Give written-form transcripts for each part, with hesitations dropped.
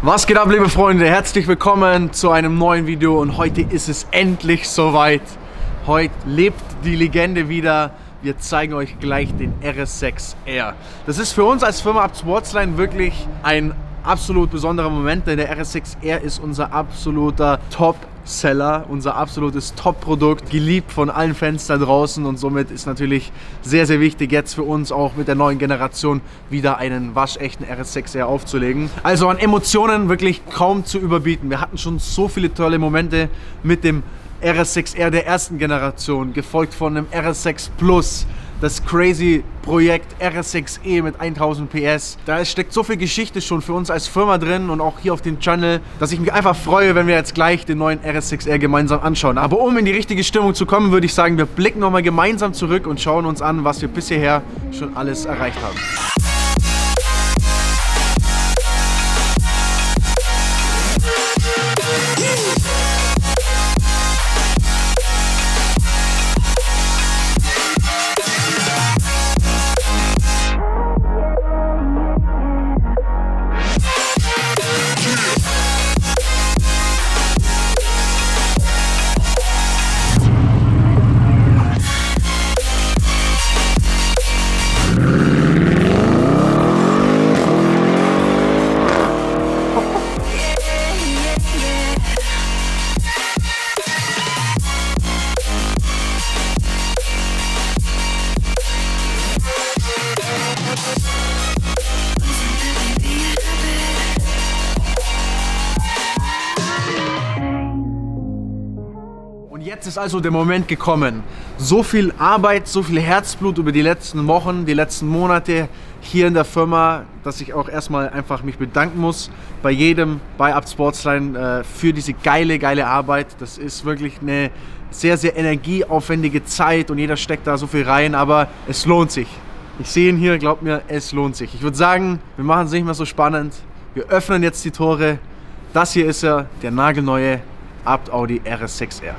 Was geht ab, liebe Freunde? Herzlich willkommen zu einem neuen Video und heute ist es endlich soweit. Heute lebt die Legende wieder. Wir zeigen euch gleich den RS6R. Das ist für uns als Firma Abt Sportsline wirklich ein absolut besonderer Moment, denn der RS6R ist unser absoluter Top-Seller, unser absolutes Top-Produkt, geliebt von allen Fans da draußen und somit ist natürlich sehr, sehr wichtig, jetzt für uns auch mit der neuen Generation wieder einen waschechten RS6R aufzulegen. Also an Emotionen wirklich kaum zu überbieten. Wir hatten schon so viele tolle Momente mit dem RS6R der ersten Generation, gefolgt von einem RS6 Plus, das crazy Projekt RS6E mit 1000 PS. Da steckt so viel Geschichte schon für uns als Firma drin und auch hier auf dem Channel, dass ich mich einfach freue, wenn wir jetzt gleich den neuen RS6R gemeinsam anschauen. Aber um in die richtige Stimmung zu kommen, würde ich sagen, wir blicken nochmal gemeinsam zurück und schauen uns an, was wir bisher schon alles erreicht haben. Jetzt ist also der Moment gekommen. So viel Arbeit, so viel Herzblut über die letzten Wochen, die letzten Monate hier in der Firma, dass ich auch erstmal einfach mich bedanken muss bei jedem, bei Abt Sportsline für diese geile Arbeit. Das ist wirklich eine sehr, sehr energieaufwendige Zeit und jeder steckt da so viel rein, aber es lohnt sich. Ich sehe ihn hier, glaubt mir, es lohnt sich. Ich würde sagen, wir machen es nicht mehr so spannend. Wir öffnen jetzt die Tore. Das hier ist er, der nagelneue Abt Audi RS6R.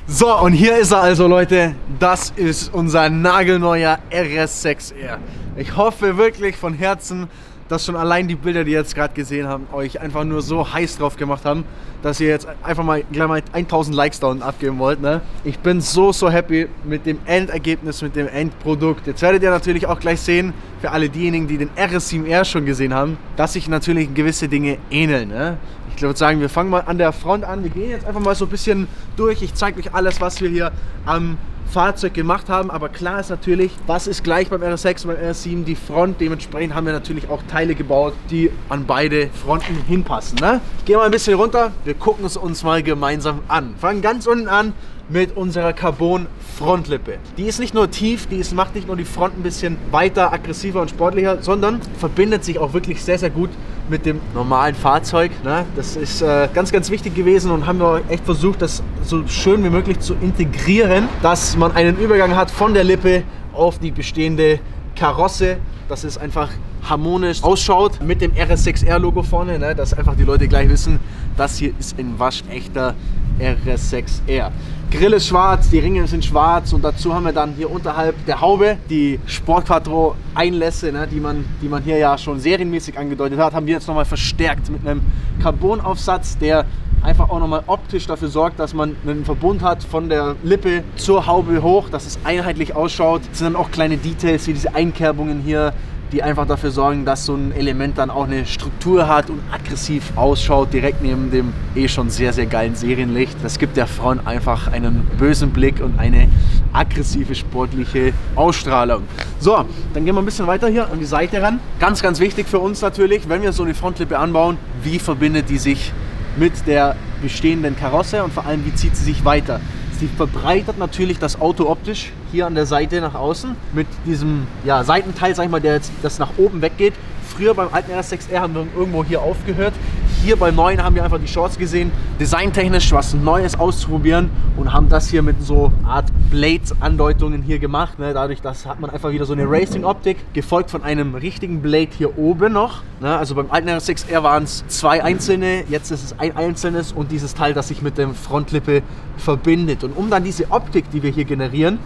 So, und hier ist er also, Leute. Das ist unser nagelneuer RS6R. Ich hoffe wirklich von Herzen, dass schon allein die Bilder, die ihr jetzt gerade gesehen habt, euch einfach nur so heiß drauf gemacht haben, dass ihr jetzt einfach mal gleich mal 1000 Likes da unten abgeben wollt. Ne? Ich bin so happy mit dem Endergebnis, mit dem Endprodukt. Jetzt werdet ihr natürlich auch gleich sehen, für alle diejenigen, die den RS7R schon gesehen haben, dass sich natürlich gewisse Dinge ähneln. Ne? Ich würde sagen, wir fangen mal an der Front an. Wir gehen jetzt einfach mal so ein bisschen durch. Ich zeige euch alles, was wir hier am Fahrzeug gemacht haben, aber klar ist natürlich, was ist gleich beim RS6 und beim RS7, die Front. Dementsprechend haben wir natürlich auch Teile gebaut, die an beide Fronten hinpassen. Ne? Gehen wir mal ein bisschen runter, wir gucken es uns mal gemeinsam an. Fangen ganz unten an mit unserer Carbon Frontlippe. Die ist nicht nur tief, macht nicht nur die Front ein bisschen weiter, aggressiver und sportlicher, sondern verbindet sich auch wirklich sehr, sehr gut mit dem normalen Fahrzeug. Ne? Das ist ganz wichtig gewesen und haben wir echt versucht, das so schön wie möglich zu integrieren, dass man einen Übergang hat von der Lippe auf die bestehende Karosse, dass es einfach harmonisch ausschaut mit dem RS6R Logo vorne, ne? Dass einfach die Leute gleich wissen, das hier ist ein waschechter RS6R. Grill ist schwarz, die Ringe sind schwarz und dazu haben wir dann hier unterhalb der Haube die Sportquattro Einlässe, ne, die man hier ja schon serienmäßig angedeutet hat, haben wir jetzt nochmal verstärkt mit einem Carbonaufsatz, der einfach auch nochmal optisch dafür sorgt, dass man einen Verbund hat von der Lippe zur Haube hoch, dass es einheitlich ausschaut. Es sind dann auch kleine Details wie diese Einkerbungen hier, die einfach dafür sorgen, dass so ein Element dann auch eine Struktur hat und aggressiv ausschaut, direkt neben dem schon sehr, sehr geilen Serienlicht. Das gibt der Front einfach einen bösen Blick und eine aggressive, sportliche Ausstrahlung. So, dann gehen wir ein bisschen weiter hier an die Seite ran. Ganz, ganz wichtig für uns natürlich, wenn wir so eine Frontlippe anbauen, wie verbindet die sich mit der bestehenden Karosse und vor allem, wie zieht sie sich weiter. Sie verbreitert natürlich das Auto optisch hier an der Seite nach außen mit diesem Seitenteil, sag ich mal, der jetzt das nach oben weggeht. Früher beim alten RS6R haben wir irgendwo hier aufgehört. Hier beim neuen haben wir einfach die Chance gesehen, designtechnisch was Neues auszuprobieren und haben das hier mit so Art Blade-Andeutungen hier gemacht. Ne? Dadurch hat man einfach wieder so eine Racing-Optik, gefolgt von einem richtigen Blade hier oben noch. Ne? Also beim alten RS6R waren es 2 einzelne, jetzt ist es ein einzelnes und dieses Teil, das sich mit der Frontlippe verbindet. Und um dann diese Optik, die wir hier generieren,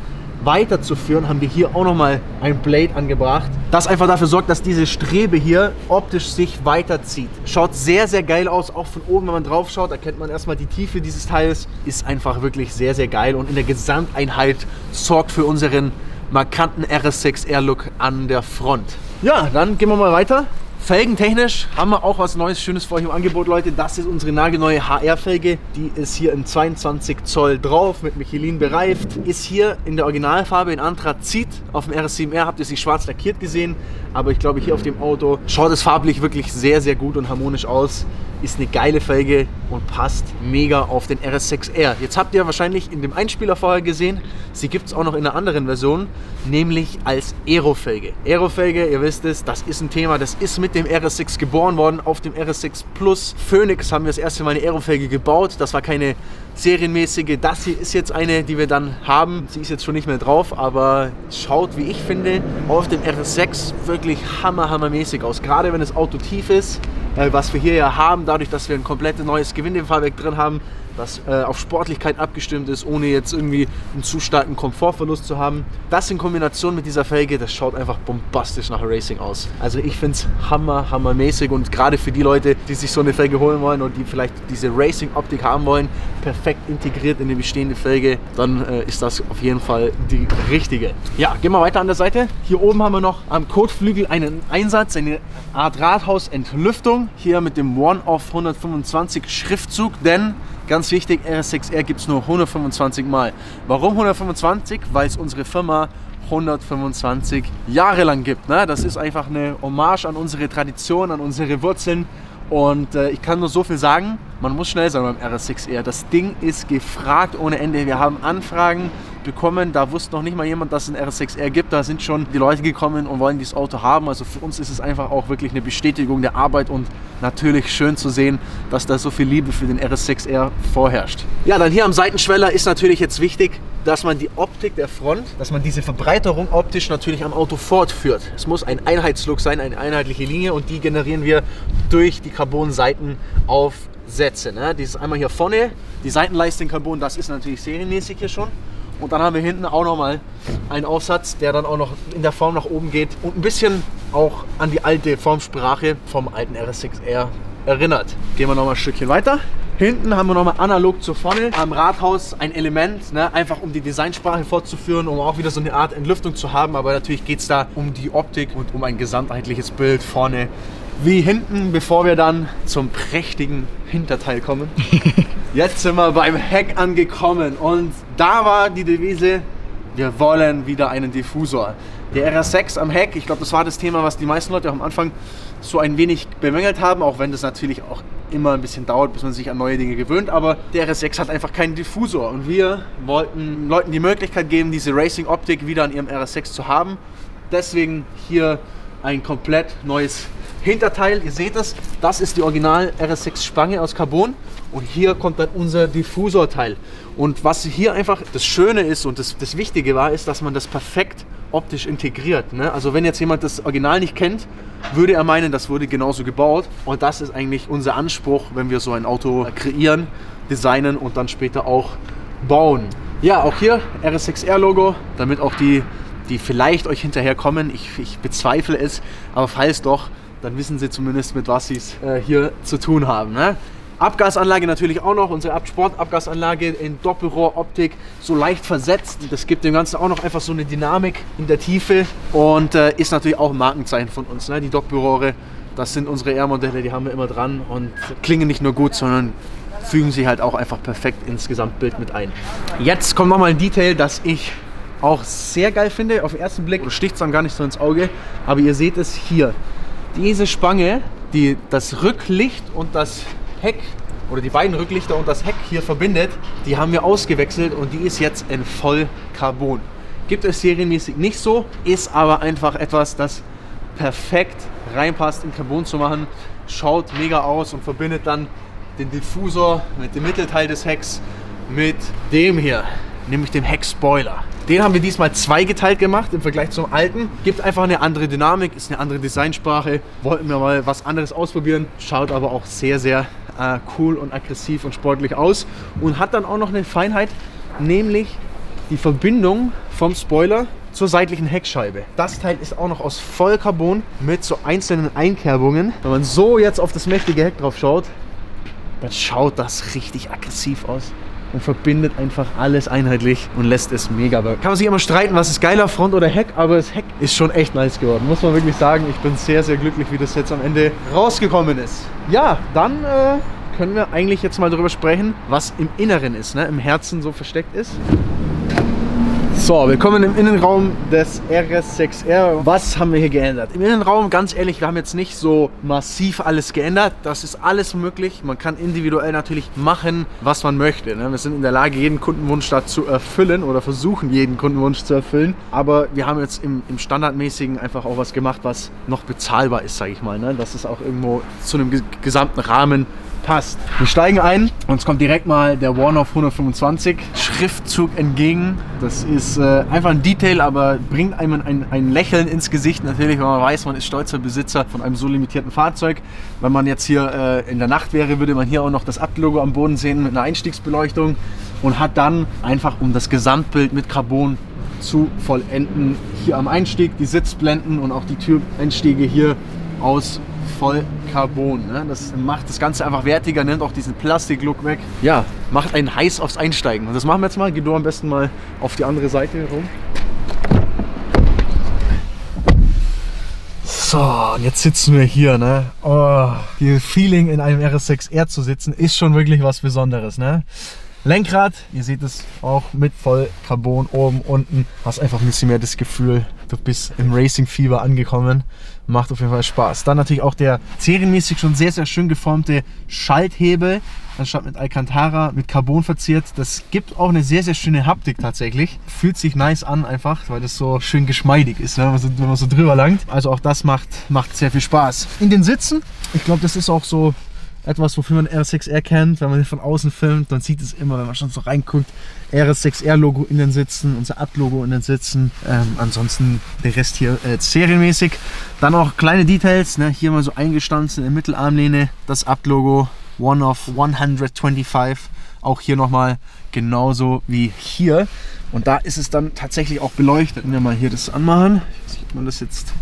weiterzuführen, haben wir hier auch nochmal ein Blade angebracht, das einfach dafür sorgt, dass diese Strebe hier optisch sich weiterzieht. Schaut sehr, sehr geil aus, auch von oben, wenn man drauf schaut, erkennt man erstmal die Tiefe dieses Teils, ist einfach wirklich sehr, sehr geil und in der Gesamteinheit sorgt für unseren markanten RS6R-Look an der Front. Ja, dann gehen wir mal weiter. Felgentechnisch haben wir auch was Neues, Schönes für euch im Angebot, Leute. Das ist unsere nagelneue HR-Felge. Die ist hier in 22 Zoll drauf, mit Michelin bereift. Ist hier in der Originalfarbe in Anthrazit. Auf dem RS7R habt ihr sie schwarz lackiert gesehen. Aber ich glaube, hier auf dem Auto schaut es farblich wirklich sehr, sehr gut und harmonisch aus. Ist eine geile Felge und passt mega auf den RS6R. Jetzt habt ihr wahrscheinlich in dem Einspieler vorher gesehen, sie gibt es auch noch in einer anderen Version, nämlich als Aero-Felge. Aero-Felge, ihr wisst es, das ist ein Thema, das ist mit dem RS6 geboren worden. Auf dem RS6 Plus Phoenix haben wir das erste Mal eine Aero-Felge gebaut. Das war keine serienmäßige. Das hier ist jetzt eine, die wir dann haben. Sie ist jetzt schon nicht mehr drauf, aber schaut, wie ich finde, auf dem RS6 wirklich hammermäßig aus. Gerade wenn das Auto tief ist, was wir hier ja haben, dadurch, dass wir ein komplett neues Gewindefahrwerk drin haben, das auf Sportlichkeit abgestimmt ist, ohne jetzt irgendwie einen zu starken Komfortverlust zu haben. Das in Kombination mit dieser Felge, das schaut einfach bombastisch nach Racing aus. Also ich finde es hammermäßig und gerade für die Leute, die sich so eine Felge holen wollen und die vielleicht diese Racing-Optik haben wollen, perfekt integriert in die bestehende Felge, dann ist das auf jeden Fall die richtige. Ja, gehen wir weiter an der Seite. Hier oben haben wir noch am Kotflügel einen Einsatz, eine Art Rathausentlüftung, hier mit dem One-Off 125 Schriftzug, denn ganz wichtig, RS6R gibt es nur 125 Mal. Warum 125? Weil es unsere Firma 125 Jahre lang gibt. Ne? Das ist einfach eine Hommage an unsere Tradition, an unsere Wurzeln. Und ich kann nur so viel sagen, man muss schnell sein beim RS6R. Das Ding ist gefragt ohne Ende. Wir haben Anfragen bekommen, da wusste noch nicht mal jemand, dass es ein RS6R gibt. Da sind schon die Leute gekommen und wollen dieses Auto haben. Also für uns ist es einfach auch wirklich eine Bestätigung der Arbeit und natürlich schön zu sehen, dass da so viel Liebe für den RS6R vorherrscht. Ja, dann hier am Seitenschweller ist natürlich jetzt wichtig, dass man die Optik der Front, dass man diese Verbreiterung optisch natürlich am Auto fortführt. Es muss ein Einheitslook sein, eine einheitliche Linie und die generieren wir durch die Carbon-Seitenaufsätze. Ne? Dieses einmal hier vorne, die Seitenleiste in Carbon, das ist natürlich serienmäßig hier schon. Und dann haben wir hinten auch nochmal einen Aufsatz, der dann auch noch in der Form nach oben geht und ein bisschen auch an die alte Formsprache vom alten RS6R erinnert. Gehen wir nochmal ein Stückchen weiter. Hinten haben wir nochmal analog zur vorne am Rathaus ein Element, ne, einfach um die Designsprache fortzuführen, um auch wieder so eine Art Entlüftung zu haben. Aber natürlich geht es da um die Optik und um ein gesamtheitliches Bild vorne wie hinten, bevor wir dann zum prächtigen Hinterteil kommen. Jetzt sind wir beim Heck angekommen und da war die Devise, wir wollen wieder einen Diffusor. Der RS6 am Heck, ich glaube, das war das Thema, was die meisten Leute auch am Anfang so ein wenig bemängelt haben, auch wenn das natürlich auch immer ein bisschen dauert, bis man sich an neue Dinge gewöhnt, aber der RS6 hat einfach keinen Diffusor und wir wollten Leuten die Möglichkeit geben, diese Racing-Optik wieder an ihrem RS6 zu haben. Deswegen hier ein komplett neues Hinterteil. Ihr seht es, das ist die Original RS6 Spange aus Carbon und hier kommt dann unser Diffusorteil. Und was hier einfach das Schöne ist und das Wichtige war, ist, dass man das perfekt optisch integriert. Ne? Also wenn jetzt jemand das Original nicht kennt, würde er meinen, das wurde genauso gebaut. Und das ist eigentlich unser Anspruch, wenn wir so ein Auto kreieren, designen und dann später auch bauen. Ja, auch hier RS6R Logo, damit auch die vielleicht euch hinterher kommen. Ich bezweifle es, aber falls doch, dann wissen sie zumindest, mit was sie es hier zu tun haben. Ne? Abgasanlage natürlich auch noch, unsere Sportabgasanlage in Doppelrohroptik, so leicht versetzt. Das gibt dem Ganzen auch noch einfach so eine Dynamik in der Tiefe und ist natürlich auch ein Markenzeichen von uns, ne? Die Doppelrohre, das sind unsere R-Modelle, die haben wir immer dran und klingen nicht nur gut, sondern fügen sich halt auch einfach perfekt ins Gesamtbild mit ein. Jetzt kommt nochmal ein Detail, das ich auch sehr geil finde. Auf den ersten Blick sticht es dann gar nicht so ins Auge, aber ihr seht es hier. Diese Spange, die das Rücklicht und das Heck oder die beiden Rücklichter und das Heck hier verbindet, die haben wir ausgewechselt und die ist jetzt in Vollcarbon. Gibt es serienmäßig nicht so, ist aber einfach etwas, das perfekt reinpasst, in Carbon zu machen. Schaut mega aus und verbindet dann den Diffusor mit dem Mittelteil des Hecks mit dem hier, nämlich dem Heckspoiler. Den haben wir diesmal zweigeteilt gemacht im Vergleich zum alten. Gibt einfach eine andere Dynamik, ist eine andere Designsprache. Wollten wir mal was anderes ausprobieren. Schaut aber auch sehr, sehr cool und aggressiv und sportlich aus. Und hat dann auch noch eine Feinheit, nämlich die Verbindung vom Spoiler zur seitlichen Heckscheibe. Das Teil ist auch noch aus Vollcarbon mit so einzelnen Einkerbungen. Wenn man so jetzt auf das mächtige Heck drauf schaut, dann schaut das richtig aggressiv aus und verbindet einfach alles einheitlich und lässt es mega wirken. Kann man sich immer streiten, was ist geiler, Front oder Heck, aber das Heck ist schon echt nice geworden. Muss man wirklich sagen, ich bin sehr, sehr glücklich, wie das jetzt am Ende rausgekommen ist. Ja, dann können wir eigentlich jetzt mal darüber sprechen, was im Inneren ist, ne? Im Herzen so versteckt ist. So, willkommen im Innenraum des RS6R. Was haben wir hier geändert? Im Innenraum, ganz ehrlich, wir haben jetzt nicht so massiv alles geändert. Das ist alles möglich. Man kann individuell natürlich machen, was man möchte, ne? Wir sind in der Lage, jeden Kundenwunsch da zu erfüllen oder versuchen, jeden Kundenwunsch zu erfüllen. Aber wir haben jetzt im Standardmäßigen einfach auch was gemacht, was noch bezahlbar ist, sage ich mal, ne? Dass es auch irgendwo zu einem gesamten Rahmen passt. Wir steigen ein, uns kommt direkt mal der One-Off 125 Schriftzug entgegen. Das ist einfach ein Detail, aber bringt einem ein Lächeln ins Gesicht natürlich, wenn man weiß, man ist stolzer Besitzer von einem so limitierten Fahrzeug. Wenn man jetzt hier in der Nacht wäre, würde man hier auch noch das Abt-Logo am Boden sehen mit einer Einstiegsbeleuchtung und hat dann einfach, um das Gesamtbild mit Carbon zu vollenden, hier am Einstieg die Sitzblenden und auch die Türeinstiege hier aus Vollcarbon. Ne? Das macht das Ganze einfach wertiger, nimmt auch diesen Plastik-Look weg. Ja, macht einen heiß aufs Einsteigen. Und das machen wir jetzt mal. Geh du am besten mal auf die andere Seite herum. So, und jetzt sitzen wir hier, ne? Oh, dieses Feeling in einem RS6R zu sitzen, ist schon wirklich was Besonderes, ne? Lenkrad, ihr seht es auch mit Vollcarbon oben, unten. Hast einfach ein bisschen mehr das Gefühl, du bist im Racing-Fieber angekommen. Macht auf jeden Fall Spaß. Dann natürlich auch der serienmäßig schon sehr, sehr schön geformte Schalthebel, anstatt mit Alcantara, mit Carbon verziert. Das gibt auch eine sehr, sehr schöne Haptik tatsächlich. Fühlt sich nice an einfach, weil das so schön geschmeidig ist, ne? Wenn man so drüber langt. Also auch das macht sehr viel Spaß. In den Sitzen, ich glaube, das ist auch so etwas, wofür man RS6R kennt, wenn man den von außen filmt, dann sieht es immer, wenn man schon so reinguckt, RS6R-Logo in den Sitzen, unser Abt-Logo in den Sitzen, ansonsten der Rest hier serienmäßig. Dann auch kleine Details, ne? Hier mal so eingestanzt in der Mittelarmlehne, das Abt-Logo, One-Off 125, auch hier nochmal genauso wie hier. Und da ist es dann tatsächlich auch beleuchtet. Wenn wir mal hier das anmachen, sieht man das jetzt,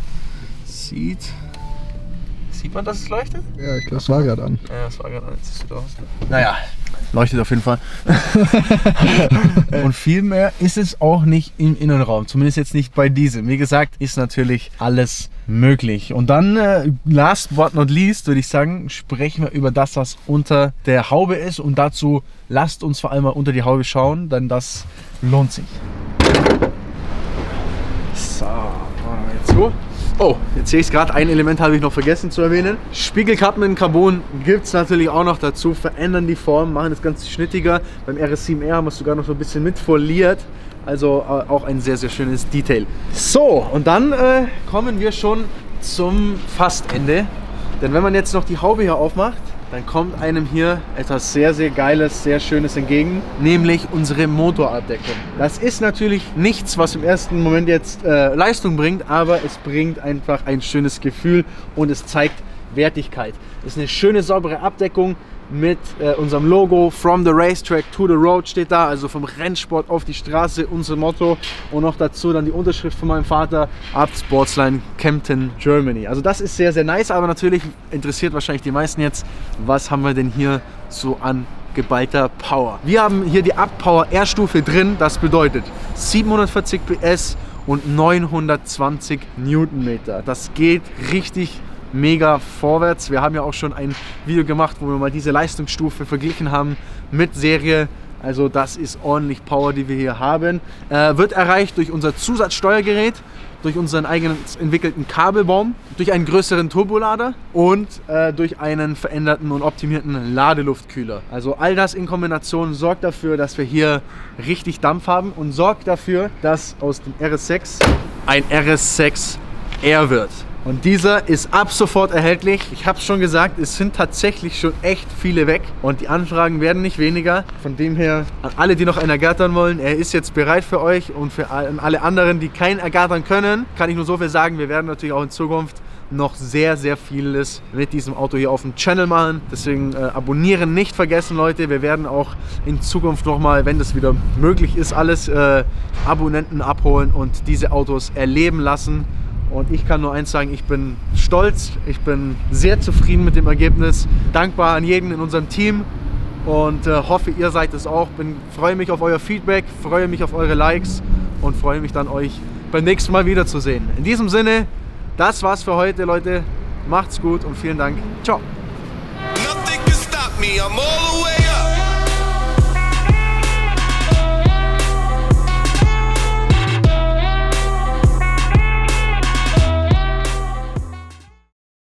Sieht man, dass es leuchtet? Ja, ich glaube, es war gerade an. Ja, es war gerade an. Jetzt siehst du da aus. Naja, leuchtet auf jeden Fall. Und viel mehr ist es auch nicht im Innenraum. Zumindest jetzt nicht bei diesem. Wie gesagt, ist natürlich alles möglich. Und dann, last but not least, würde ich sagen, sprechen wir über das, was unter der Haube ist. Und dazu lasst uns vor allem mal unter die Haube schauen, denn das lohnt sich. So, machen wir jetzt so. Oh, jetzt sehe ich es gerade, ein Element habe ich noch vergessen zu erwähnen. Spiegelkappen in Carbon gibt es natürlich auch noch dazu, verändern die Form, machen das Ganze schnittiger. Beim RS7R haben wir es sogar noch so ein bisschen mit foliert, also auch ein sehr, sehr schönes Detail. So, und dann kommen wir schon zum Fastende, denn wenn man jetzt noch die Haube hier aufmacht, dann kommt einem hier etwas sehr, sehr Geiles, sehr Schönes entgegen, nämlich unsere Motorabdeckung. Das ist natürlich nichts, was im ersten Moment jetzt Leistung bringt, aber es bringt einfach ein schönes Gefühl und es zeigt Wertigkeit. Das ist eine schöne, saubere Abdeckung, mit unserem Logo From the Racetrack to the Road steht da, also vom Rennsport auf die Straße, unser Motto. Und noch dazu dann die Unterschrift von meinem Vater, Abt Sportsline Kempten, Germany. Also das ist sehr, sehr nice, aber natürlich interessiert wahrscheinlich die meisten jetzt, was haben wir denn hier so an geballter Power. Wir haben hier die Abt Power R-Stufe drin, das bedeutet 740 PS und 920 Newtonmeter. Das geht richtig mega vorwärts. Wir haben ja auch schon ein Video gemacht, wo wir mal diese Leistungsstufe verglichen haben mit Serie. Also das ist ordentlich Power, die wir hier haben. Wird erreicht durch unser Zusatzsteuergerät, durch unseren eigenen entwickelten Kabelbaum, durch einen größeren Turbolader und durch einen veränderten und optimierten Ladeluftkühler. Also all das in Kombination sorgt dafür, dass wir hier richtig Dampf haben und sorgt dafür, dass aus dem RS6 ein RS6R wird. Und dieser ist ab sofort erhältlich. Ich habe es schon gesagt, es sind tatsächlich schon echt viele weg und die Anfragen werden nicht weniger. Von dem her, an alle, die noch einen ergattern wollen, er ist jetzt bereit für euch und für alle anderen, die keinen ergattern können, kann ich nur so viel sagen, wir werden natürlich auch in Zukunft noch sehr, sehr vieles mit diesem Auto hier auf dem Channel machen. Deswegen abonnieren nicht vergessen, Leute. Wir werden auch in Zukunft nochmal, wenn das wieder möglich ist, alles Abonnenten abholen und diese Autos erleben lassen. Und ich kann nur eins sagen, ich bin stolz, ich bin sehr zufrieden mit dem Ergebnis, dankbar an jeden in unserem Team und hoffe, ihr seid es auch. Freue mich auf euer Feedback, freue mich auf eure Likes und freue mich dann, euch beim nächsten Mal wiederzusehen. In diesem Sinne, das war's für heute, Leute. Macht's gut und vielen Dank. Ciao.